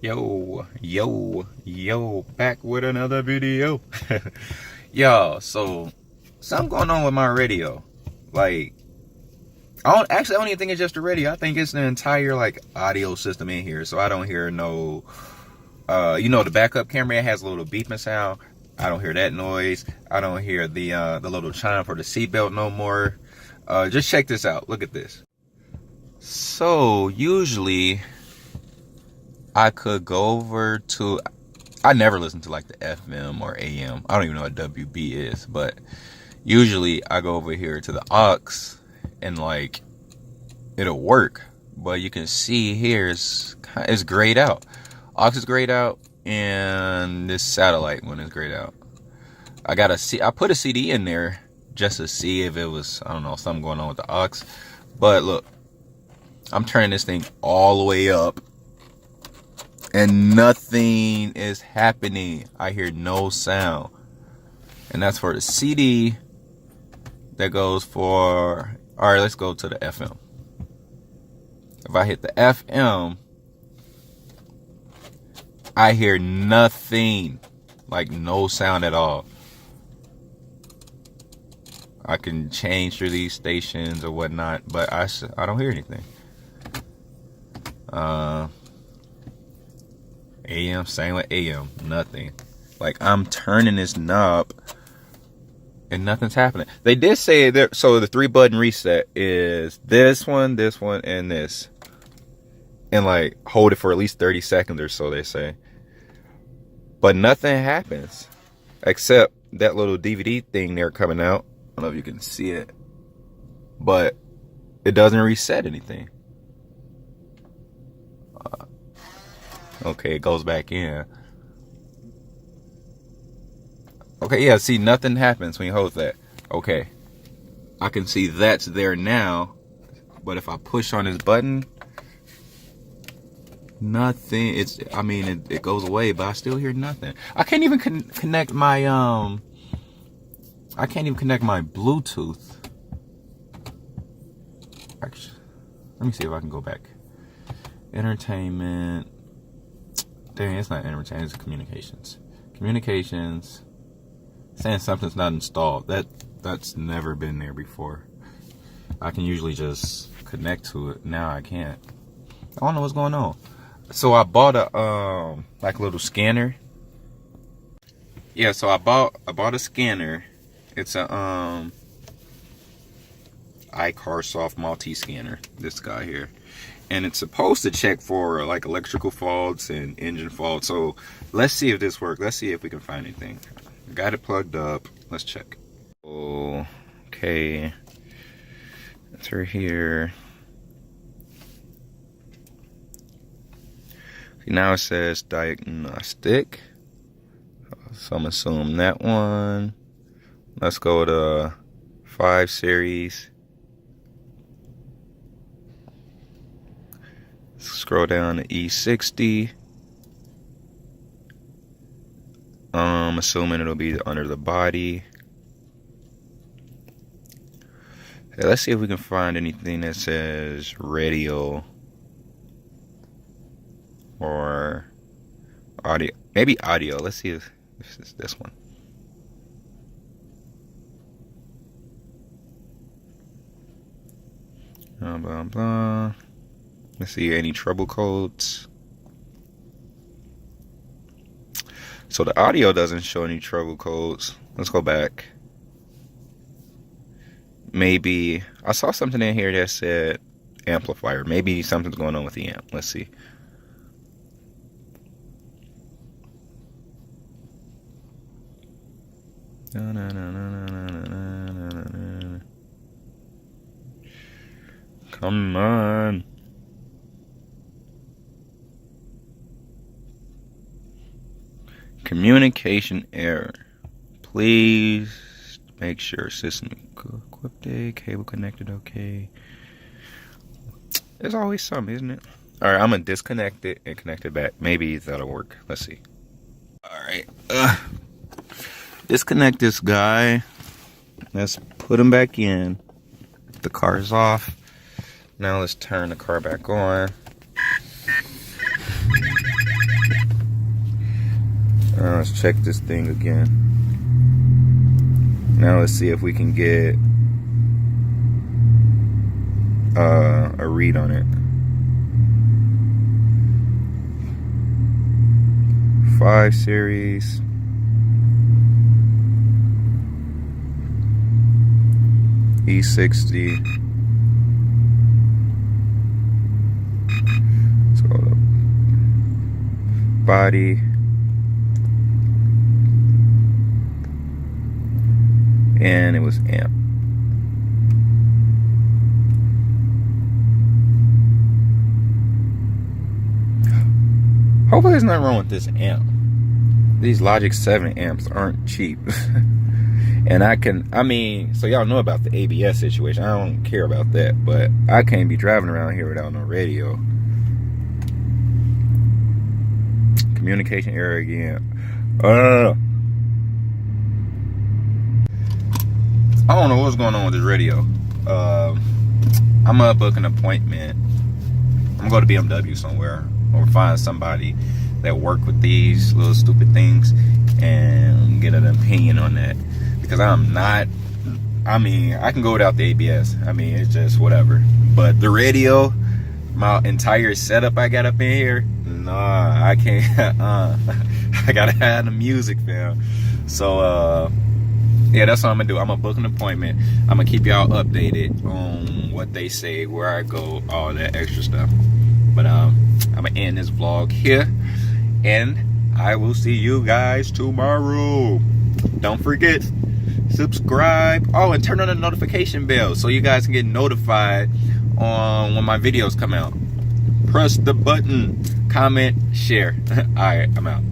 Yo, back with another video. Yo, so something going on with my radio. Like, I don't even think it's just the radio. I think it's the entire like audio system in here. So I don't hear no, the backup camera, it has a little beeping sound. I don't hear that noise. I don't hear the little chime for the seatbelt no more. Just check this out. Look at this. So usually I could go over to, I never listen to like the FM or AM. I don't even know what WB is, but usually I go over here to the aux and like it'll work. But you can see here it's grayed out. Aux is grayed out and this satellite one is grayed out. I put a CD in there just to see if it was, I don't know, something going on with the aux. But look, I'm turning this thing all the way up and nothing is happening. I hear no sound. And that's for the CD that goes for, all right, let's go to the FM. If I hit the FM, I hear nothing, like no sound at all. I can change through these stations or whatnot, but I don't hear anything. AM, same with AM, nothing. Like I'm turning this knob and nothing's happening. They did say that, so the 3-button reset is this one, and this. And like hold it for at least 30 seconds or so, they say. But nothing happens except that little DVD thing there coming out. I don't know if you can see it, but it doesn't reset anything. Okay, it goes back in. Okay, yeah, see, nothing happens when you hold that. Okay, I can see that's there now, but if I push on this button, nothing. It goes away, but I still hear nothing. I can't even connect my Bluetooth. Actually, let me see if I can go back. Entertainment. Dang, it's not entertainment, it's communications. Communications. Saying something's not installed. That's never been there before. I can usually just connect to it. Now I can't. I don't know what's going on. So I bought a like a little scanner. Yeah, so I bought a scanner. It's a iCarSoft multi-scanner. This guy here. And it's supposed to check for like electrical faults and engine faults. So let's see if this works. Let's see if we can find anything. Got it plugged up. Let's check. Okay. It's right here. Now it says diagnostic. So I'm assuming that one. Let's go to 5 series. Scroll down to e60. I'm assuming it'll be under the body. Okay, let's see if we can find anything that says radio or audio. Maybe audio. Let's see if it's this one. Blah, blah, blah. Let's see any trouble codes. So the audio doesn't show any trouble codes. Let's go back. Maybe I saw something in here that said amplifier. Maybe something's going on with the amp. Let's see. Come on. Communication error. Please make sure system equipped, cable connected, okay. There's always some, isn't it? Alright, I'm gonna disconnect it and connect it back. Maybe that'll work. Let's see. Alright. Disconnect this guy. Let's put him back in. The car's off. Now let's turn the car back on. Let's check this thing again. Now let's see if we can get a read on it. 5 series. E60. So the body. And it was amp. Hopefully there's nothing wrong with this amp. These Logic 7 amps aren't cheap. And so y'all know about the ABS situation. I don't care about that, but I can't be driving around here without no radio. Communication error again. I don't know what's going on with this radio. I'm gonna book an appointment. I'm gonna go to BMW somewhere or find somebody that work with these little stupid things and get an opinion on that. Because I can go without the ABS. It's just whatever. But the radio, my entire setup I got up in here, nah, I can't. I gotta have the music, fam. So, yeah, that's what I'm gonna do. I'm gonna book an appointment. I'm gonna keep y'all updated on what they say, where I go, all that extra stuff. But I'm gonna end this vlog here, and I will see you guys tomorrow. Don't forget, subscribe. Oh, and turn on the notification bell so you guys can get notified on when my videos come out. Press the button, comment, share. All right, I'm out.